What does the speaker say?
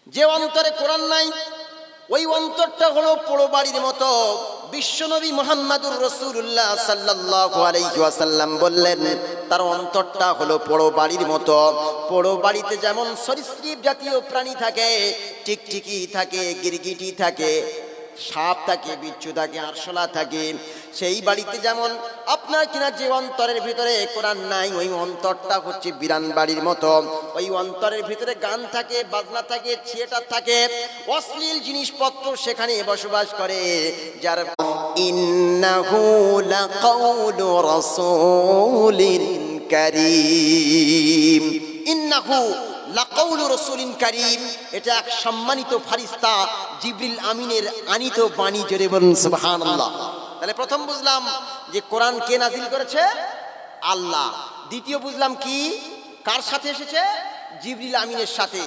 যে অন্তরে কোরআন নাই ওই অন্তরটা হলো পোড়ো বাড়ির মতো। বিশ্বনবী মুহাম্মদুর রাসূলুল্লাহ সাল্লাল্লাহু আলাইহি ওয়াসাল্লাম বললেন তার অন্তরটা হলো পোড়ো বাড়ির মতো। পোড়ো বাড়িতে যেমন সরীসৃপ জাতীয় প্রাণী থাকে, টিকটিকি থাকে, গিরগিটি থাকে, সাপ থাকে, বিচ্ছু থাকে, আরশোলা থাকে, সেই বাড়িতে যেমন আপনার কিনা যে অন্তরের ভিতরে কোরআন নাই ওই অন্তরটা হচ্ছে বিরান বাড়ির মতো। ওই অন্তরের ভিতরে গান থাকে, বাজনা থাকে, থিয়েটার থাকে, অশ্লীল জিনিসপত্র সেখানে বসবাস করে। যার ইন্নাহু লাকাউলু রাসূলিন কারীম, ইন্নাহু লাকাউলু রাসূলিন কারীম, এটা এক সম্মানিত ফারিস্তা জিবরিল আমিনের আনিত বাণী। জোরে বলুন সুবহানাল্লাহ। তাহলে প্রথম বুঝলাম যে কোরআন কে নাজিল করেছে? আল্লাহ। দ্বিতীয় বুঝলাম কি, কার সাথে এসেছে? জিবরিল আমিনের সাথে।